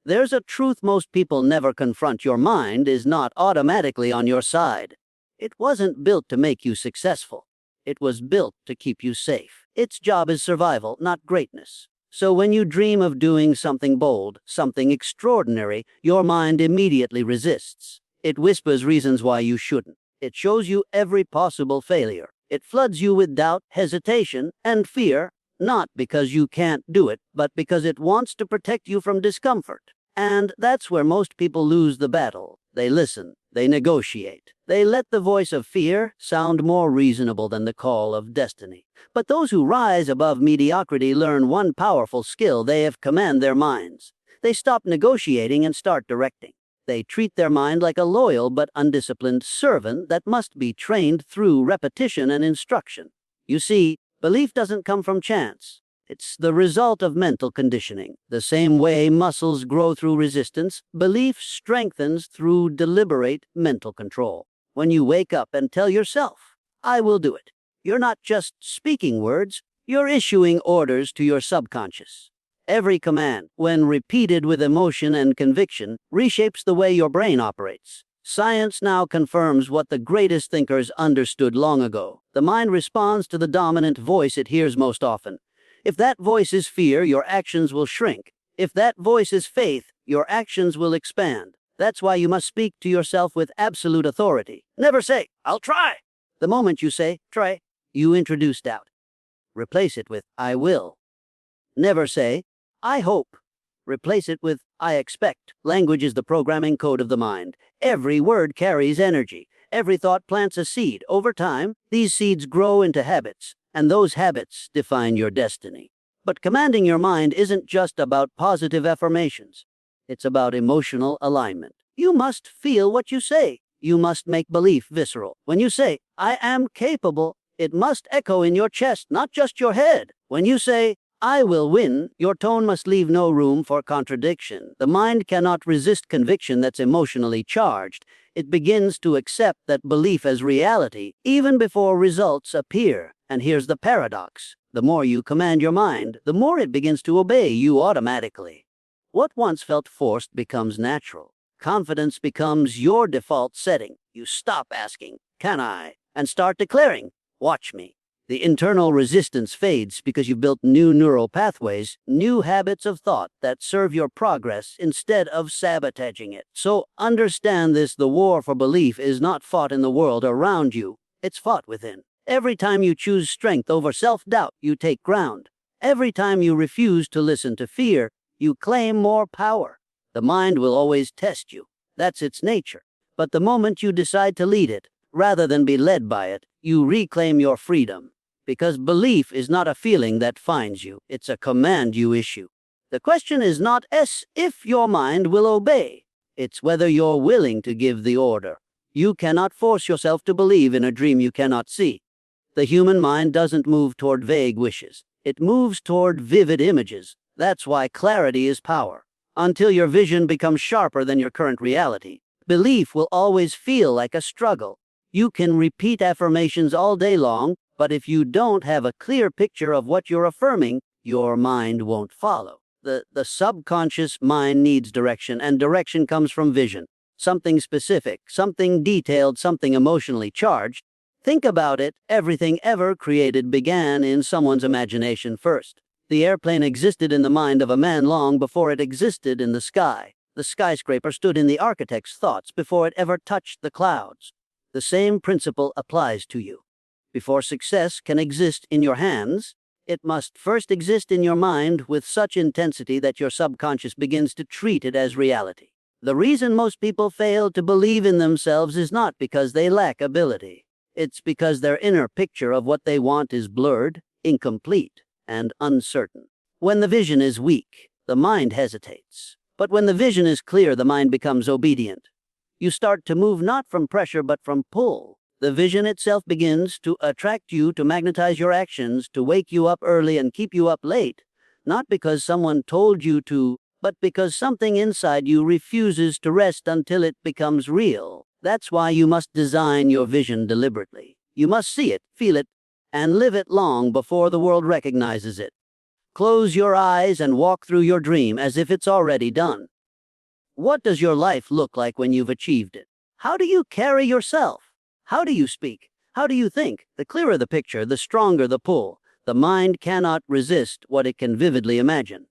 There's a truth most people never confront. Your mind is not automatically on your side. It wasn't built to make you successful. It was built to keep you safe. Its job is survival, not greatness. So when you dream of doing something bold, something extraordinary, your mind immediately resists. It whispers reasons why you shouldn't. It shows you every possible failure. It floods you with doubt, hesitation, and fear, not because you can't do it, but because it wants to protect you from discomfort. And that's where most people lose the battle. They listen. They negotiate. They let the voice of fear sound more reasonable than the call of destiny. But those who rise above mediocrity learn one powerful skill. They have command their minds. They stop negotiating and start directing. They treat their mind like a loyal but undisciplined servant that must be trained through repetition and instruction. You see, belief doesn't come from chance. It's the result of mental conditioning. The same way muscles grow through resistance, belief strengthens through deliberate mental control. When you wake up and tell yourself, "I will do it," you're not just speaking words, you're issuing orders to your subconscious. Every command, when repeated with emotion and conviction, reshapes the way your brain operates. Science now confirms what the greatest thinkers understood long ago. The mind responds to the dominant voice it hears most often. If that voice is fear, your actions will shrink. If that voice is faith, your actions will expand. That's why you must speak to yourself with absolute authority. Never say, "I'll try." The moment you say, "Try," you introduce doubt. Replace it with, "I will." Never say, "I hope." Replace it with, "I expect." Language is the programming code of the mind. Every word carries energy. Every thought plants a seed. Over time, these seeds grow into habits, and those habits define your destiny. But commanding your mind isn't just about positive affirmations. It's about emotional alignment. You must feel what you say. You must make belief visceral. When you say, "I am capable," it must echo in your chest, not just your head. When you say, "I will win," your tone must leave no room for contradiction. The mind cannot resist conviction that's emotionally charged. It begins to accept that belief as reality, even before results appear. And here's the paradox. The more you command your mind, the more it begins to obey you automatically. What once felt forced becomes natural. Confidence becomes your default setting. You stop asking, "Can I?" and start declaring, "Watch me." The internal resistance fades because you've built new neural pathways, new habits of thought that serve your progress instead of sabotaging it. So understand this: the war for belief is not fought in the world around you, it's fought within. Every time you choose strength over self-doubt, you take ground. Every time you refuse to listen to fear, you claim more power. The mind will always test you. That's its nature. But the moment you decide to lead it, rather than be led by it, you reclaim your freedom. Because belief is not a feeling that finds you, it's a command you issue. The question is not if your mind will obey, it's whether you're willing to give the order. You cannot force yourself to believe in a dream you cannot see. The human mind doesn't move toward vague wishes. It moves toward vivid images. That's why clarity is power. Until your vision becomes sharper than your current reality, belief will always feel like a struggle. You can repeat affirmations all day long, but if you don't have a clear picture of what you're affirming, your mind won't follow. The subconscious mind needs direction, and direction comes from vision. Something specific, something detailed, something emotionally charged. Think about it. Everything ever created began in someone's imagination first. The airplane existed in the mind of a man long before it existed in the sky. The skyscraper stood in the architect's thoughts before it ever touched the clouds. The same principle applies to you. Before success can exist in your hands, it must first exist in your mind with such intensity that your subconscious begins to treat it as reality. The reason most people fail to believe in themselves is not because they lack ability. It's because their inner picture of what they want is blurred, incomplete, and uncertain. When the vision is weak, the mind hesitates. But when the vision is clear, the mind becomes obedient. You start to move not from pressure but from pull. The vision itself begins to attract you, to magnetize your actions, to wake you up early and keep you up late, not because someone told you to, but because something inside you refuses to rest until it becomes real. That's why you must design your vision deliberately. You must see it, feel it, and live it long before the world recognizes it. Close your eyes and walk through your dream as if it's already done. What does your life look like when you've achieved it? How do you carry yourself? How do you speak? How do you think? The clearer the picture, the stronger the pull. The mind cannot resist what it can vividly imagine.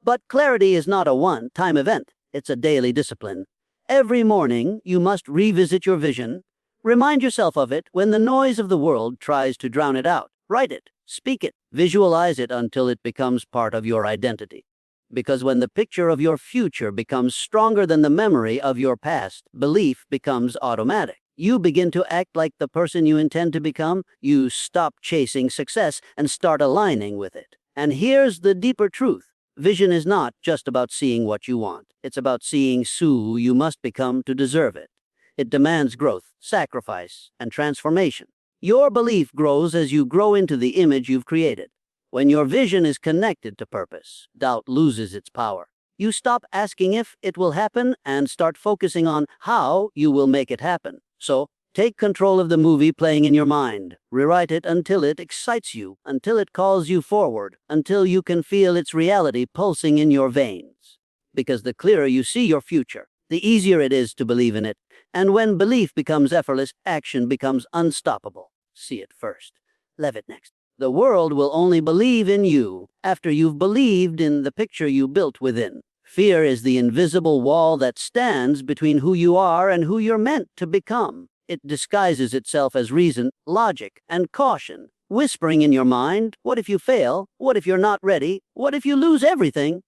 But clarity is not a one-time event. It's a daily discipline. Every morning, you must revisit your vision. Remind yourself of it when the noise of the world tries to drown it out. Write it, speak it, visualize it until it becomes part of your identity. Because when the picture of your future becomes stronger than the memory of your past, belief becomes automatic. You begin to act like the person you intend to become. You stop chasing success and start aligning with it. And here's the deeper truth. Vision is not just about seeing what you want. It's about seeing who you must become to deserve it. It demands growth, sacrifice, and transformation. Your belief grows as you grow into the image you've created. When your vision is connected to purpose, doubt loses its power. You stop asking if it will happen and start focusing on how you will make it happen. So, take control of the movie playing in your mind. Rewrite it until it excites you, until it calls you forward, until you can feel its reality pulsing in your veins. Because the clearer you see your future, the easier it is to believe in it. And when belief becomes effortless, action becomes unstoppable. See it first. Live it next. The world will only believe in you after you've believed in the picture you built within. Fear is the invisible wall that stands between who you are and who you're meant to become. It disguises itself as reason, logic, and caution, whispering in your mind, what if you fail? What if you're not ready? What if you lose everything?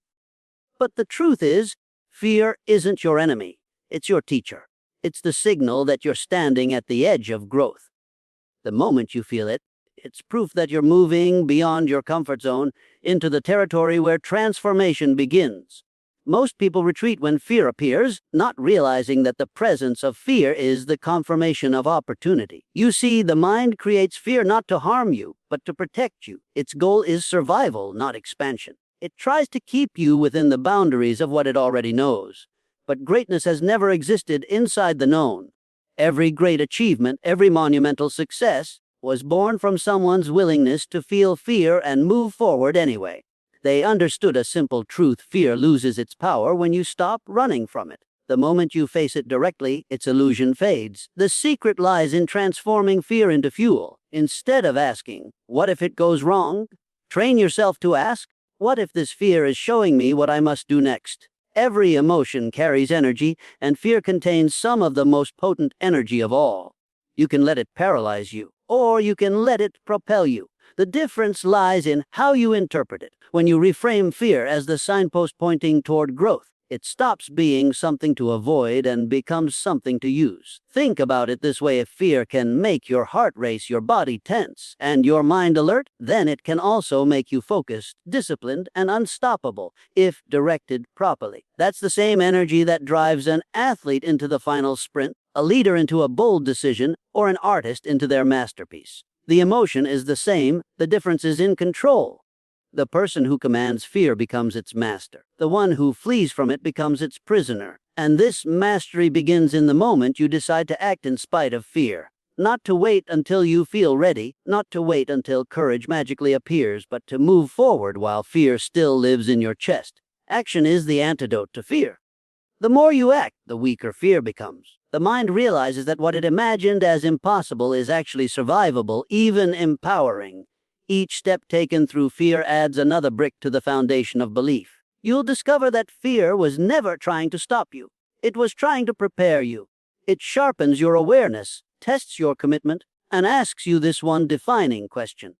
But the truth is, fear isn't your enemy. It's your teacher. It's the signal that you're standing at the edge of growth. The moment you feel it, it's proof that you're moving beyond your comfort zone into the territory where transformation begins. Most people retreat when fear appears, not realizing that the presence of fear is the confirmation of opportunity. You see, the mind creates fear not to harm you, but to protect you. Its goal is survival, not expansion. It tries to keep you within the boundaries of what it already knows. But greatness has never existed inside the known. Every great achievement, every monumental success, was born from someone's willingness to feel fear and move forward anyway. They understood a simple truth: fear loses its power when you stop running from it. The moment you face it directly, its illusion fades. The secret lies in transforming fear into fuel. Instead of asking, what if it goes wrong? Train yourself to ask, what if this fear is showing me what I must do next? Every emotion carries energy, and fear contains some of the most potent energy of all. You can let it paralyze you, or you can let it propel you. The difference lies in how you interpret it. When you reframe fear as the signpost pointing toward growth, it stops being something to avoid and becomes something to use. Think about it this way: if fear can make your heart race, your body tense, and your mind alert, then it can also make you focused, disciplined, and unstoppable if directed properly. That's the same energy that drives an athlete into the final sprint, a leader into a bold decision, or an artist into their masterpiece. The emotion is the same, the difference is in control. The person who commands fear becomes its master. The one who flees from it becomes its prisoner. And this mastery begins in the moment you decide to act in spite of fear. Not to wait until you feel ready, not to wait until courage magically appears, but to move forward while fear still lives in your chest. Action is the antidote to fear. The more you act, the weaker fear becomes. The mind realizes that what it imagined as impossible is actually survivable, even empowering. Each step taken through fear adds another brick to the foundation of belief. You'll discover that fear was never trying to stop you. It was trying to prepare you. It sharpens your awareness, tests your commitment, and asks you this one defining question: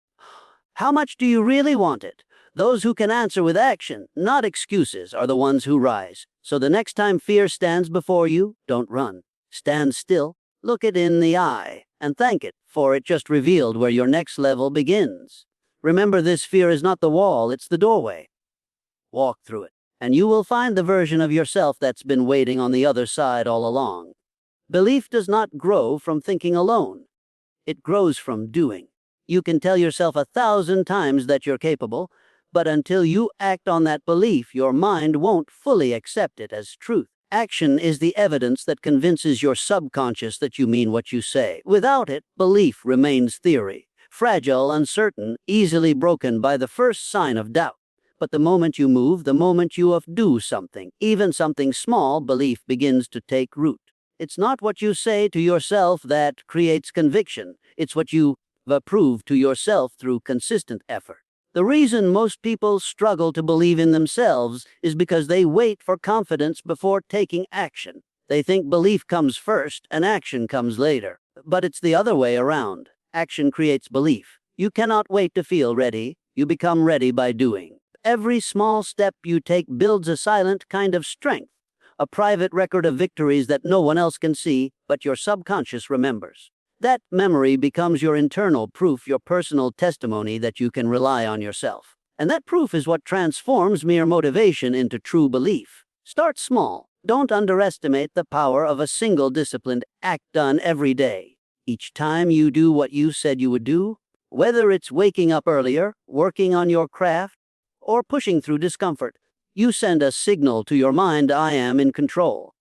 how much do you really want it? Those who can answer with action, not excuses, are the ones who rise. So the next time fear stands before you, don't run. Stand still, look it in the eye, and thank it, for it just revealed where your next level begins. Remember, this fear is not the wall, it's the doorway. Walk through it, and you will find the version of yourself that's been waiting on the other side all along. Belief does not grow from thinking alone. It grows from doing. You can tell yourself 1,000 times that you're capable, but until you act on that belief, your mind won't fully accept it as truth. Action is the evidence that convinces your subconscious that you mean what you say. Without it, belief remains theory, fragile, uncertain, easily broken by the first sign of doubt. But the moment you move, the moment you do something, even something small, belief begins to take root. It's not what you say to yourself that creates conviction. It's what you prove to yourself through consistent effort. The reason most people struggle to believe in themselves is because they wait for confidence before taking action. They think belief comes first and action comes later. But it's the other way around. Action creates belief. You cannot wait to feel ready. You become ready by doing. Every small step you take builds a silent kind of strength, a private record of victories that no one else can see, but your subconscious remembers. That memory becomes your internal proof, your personal testimony that you can rely on yourself. And that proof is what transforms mere motivation into true belief. Start small. Don't underestimate the power of a single disciplined act done every day. Each time you do what you said you would do, whether it's waking up earlier, working on your craft, or pushing through discomfort, you send a signal to your mind, I am in control.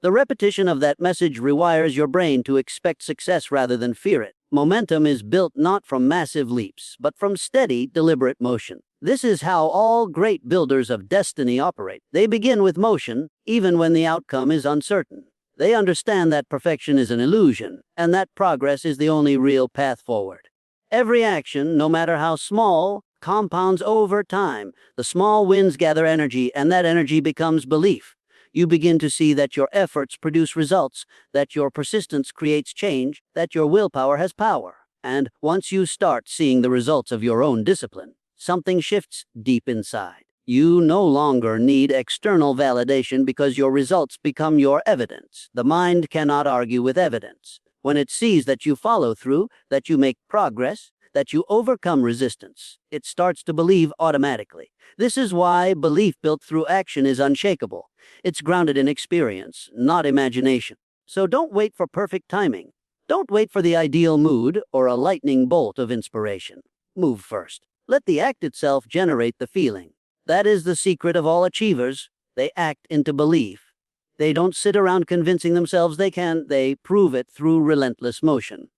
The repetition of that message rewires your brain to expect success rather than fear it. Momentum is built not from massive leaps, but from steady, deliberate motion. This is how all great builders of destiny operate. They begin with motion, even when the outcome is uncertain. They understand that perfection is an illusion, and that progress is the only real path forward. Every action, no matter how small, compounds over time. The small wins gather energy, and that energy becomes belief. You begin to see that your efforts produce results, that your persistence creates change, that your willpower has power. And once you start seeing the results of your own discipline, something shifts deep inside. You no longer need external validation because your results become your evidence. The mind cannot argue with evidence. When it sees that you follow through, that you make progress, that you overcome resistance, it starts to believe automatically. This is why belief built through action is unshakable. It's grounded in experience, not imagination. So don't wait for perfect timing. Don't wait for the ideal mood or a lightning bolt of inspiration. Move first. Let the act itself generate the feeling. That is the secret of all achievers. They act into belief. They don't sit around convincing themselves they can. They prove it through relentless motion.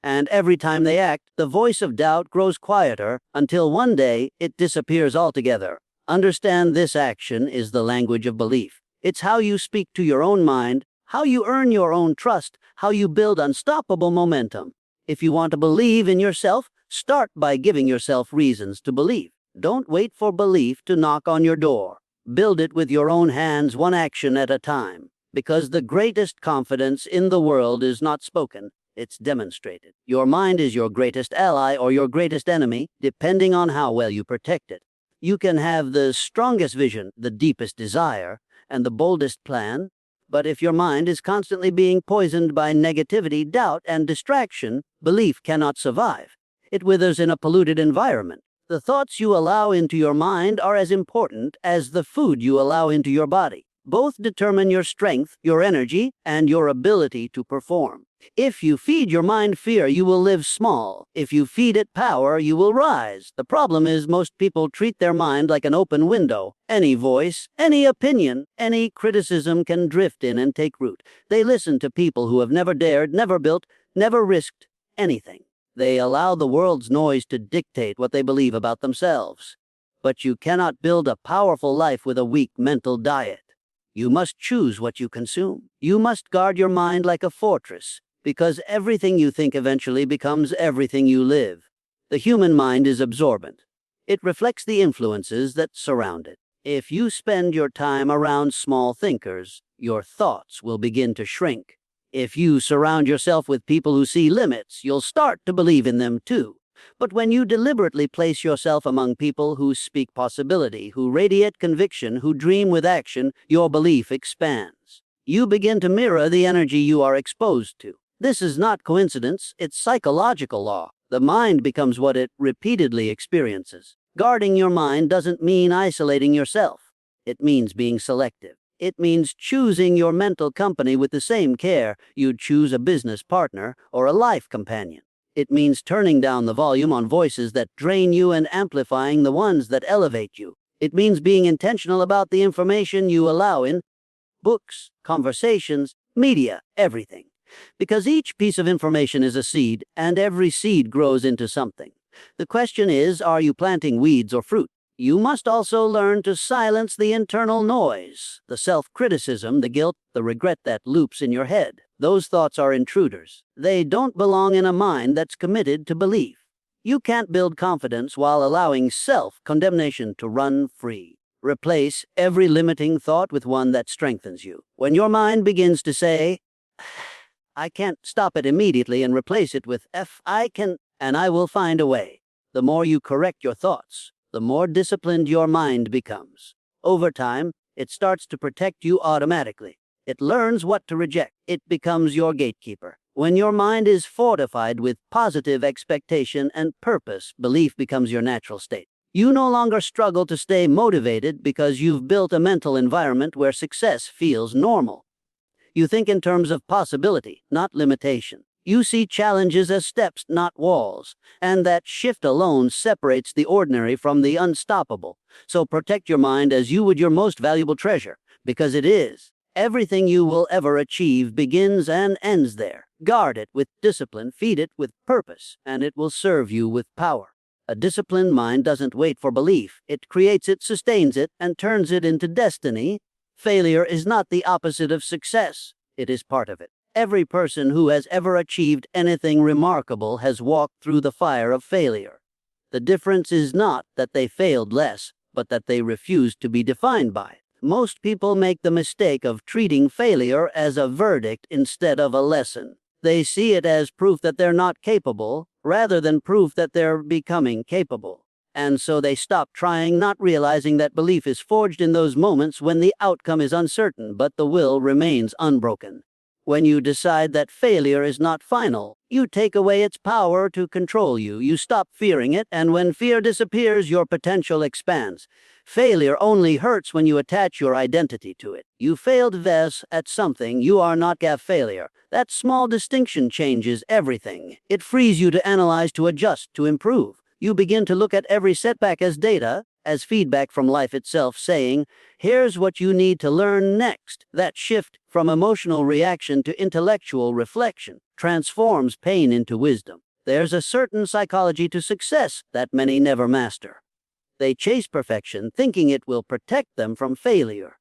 And every time they act, the voice of doubt grows quieter until one day it disappears altogether. Understand this action is the language of belief. It's how you speak to your own mind, how you earn your own trust, how you build unstoppable momentum. If you want to believe in yourself, start by giving yourself reasons to believe. Don't wait for belief to knock on your door. Build it with your own hands, one action at a time. Because the greatest confidence in the world is not spoken. It's demonstrated. Your mind is your greatest ally or your greatest enemy, depending on how well you protect it. You can have the strongest vision, the deepest desire, and the boldest plan, but if your mind is constantly being poisoned by negativity, doubt, and distraction, belief cannot survive. It withers in a polluted environment. The thoughts you allow into your mind are as important as the food you allow into your body. Both determine your strength, your energy, and your ability to perform. If you feed your mind fear, you will live small. If you feed it power, you will rise. The problem is most people treat their mind like an open window. Any voice, any opinion, any criticism can drift in and take root. They listen to people who have never dared, never built, never risked anything. They allow the world's noise to dictate what they believe about themselves. But you cannot build a powerful life with a weak mental diet. You must choose what you consume. You must guard your mind like a fortress, because everything you think eventually becomes everything you live. The human mind is absorbent. It reflects the influences that surround it. If you spend your time around small thinkers, your thoughts will begin to shrink. If you surround yourself with people who see limits, you'll start to believe in them too. But when you deliberately place yourself among people who speak possibility, who radiate conviction, who dream with action, your belief expands. You begin to mirror the energy you are exposed to. This is not coincidence, it's psychological law. The mind becomes what it repeatedly experiences. Guarding your mind doesn't mean isolating yourself. It means being selective. It means choosing your mental company with the same care you'd choose a business partner or a life companion. It means turning down the volume on voices that drain you and amplifying the ones that elevate you. It means being intentional about the information you allow in books, conversations, media, everything. Because each piece of information is a seed, and every seed grows into something. The question is, are you planting weeds or fruit? You must also learn to silence the internal noise, the self-criticism, the guilt, the regret that loops in your head. Those thoughts are intruders. They don't belong in a mind that's committed to belief. You can't build confidence while allowing self-condemnation to run free. Replace every limiting thought with one that strengthens you. When your mind begins to say, I can't, stop it immediately and replace it with I can, and I will find a way. The more you correct your thoughts, the more disciplined your mind becomes. Over time, it starts to protect you automatically. It learns what to reject. It becomes your gatekeeper. When your mind is fortified with positive expectation and purpose, belief becomes your natural state. You no longer struggle to stay motivated because you've built a mental environment where success feels normal. You think in terms of possibility, not limitation. You see challenges as steps, not walls, and that shift alone separates the ordinary from the unstoppable. So protect your mind as you would your most valuable treasure, because it is. Everything you will ever achieve begins and ends there. Guard it with discipline, feed it with purpose, and it will serve you with power. A disciplined mind doesn't wait for belief. It creates it, sustains it, and turns it into destiny. Failure is not the opposite of success. It is part of it. Every person who has ever achieved anything remarkable has walked through the fire of failure. The difference is not that they failed less, but that they refused to be defined by it. Most people make the mistake of treating failure as a verdict instead of a lesson. They see it as proof that they're not capable, rather than proof that they're becoming capable. And so they stop trying, not realizing that belief is forged in those moments when the outcome is uncertain, but the will remains unbroken. When you decide that failure is not final, you take away its power to control you. You stop fearing it, and when fear disappears, your potential expands. Failure only hurts when you attach your identity to it. You failed at something, you are not a failure. That small distinction changes everything. It frees you to analyze, to adjust, to improve. You begin to look at every setback as data, as feedback from life itself, saying, here's what you need to learn next. That shift from emotional reaction to intellectual reflection transforms pain into wisdom. There's a certain psychology to success that many never master. They chase perfection, thinking it will protect them from failure.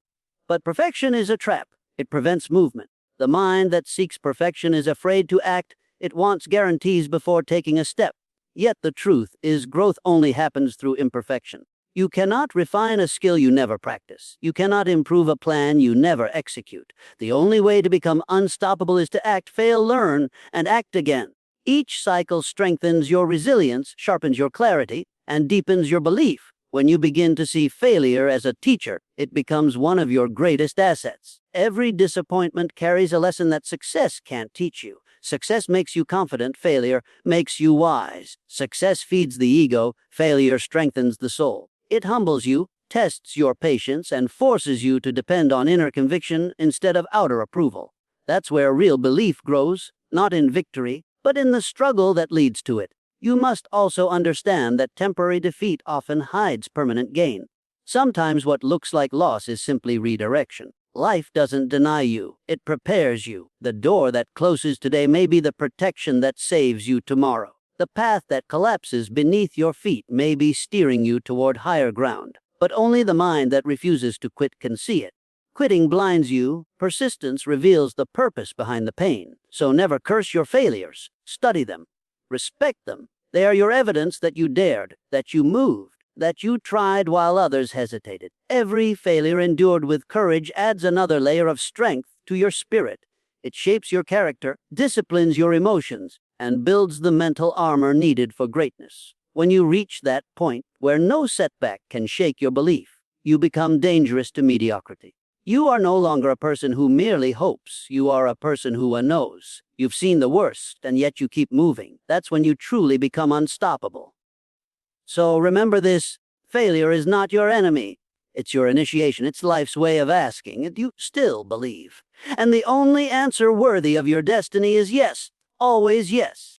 But perfection is a trap. It prevents movement. The mind that seeks perfection is afraid to act. It wants guarantees before taking a step. Yet the truth is, growth only happens through imperfection. You cannot refine a skill you never practice. You cannot improve a plan you never execute. The only way to become unstoppable is to act, fail, learn, and act again. Each cycle strengthens your resilience, sharpens your clarity, and deepens your belief. When you begin to see failure as a teacher, it becomes one of your greatest assets. Every disappointment carries a lesson that success can't teach you. Success makes you confident, failure makes you wise. Success feeds the ego, failure strengthens the soul. It humbles you, tests your patience, and forces you to depend on inner conviction instead of outer approval. That's where real belief grows, not in victory, but in the struggle that leads to it. You must also understand that temporary defeat often hides permanent gain. Sometimes what looks like loss is simply redirection. Life doesn't deny you, it prepares you. The door that closes today may be the protection that saves you tomorrow. The path that collapses beneath your feet may be steering you toward higher ground, but only the mind that refuses to quit can see it. Quitting blinds you, persistence reveals the purpose behind the pain. So never curse your failures, study them, respect them. They are your evidence that you dared, that you moved, that you tried while others hesitated. Every failure endured with courage adds another layer of strength to your spirit. It shapes your character, disciplines your emotions, and builds the mental armor needed for greatness. When you reach that point where no setback can shake your belief, you become dangerous to mediocrity. You are no longer a person who merely hopes. You are a person who knows. You've seen the worst, and yet you keep moving. That's when you truly become unstoppable. So remember this, failure is not your enemy. It's your initiation. It's life's way of asking if you still believe. And the only answer worthy of your destiny is yes, always yes.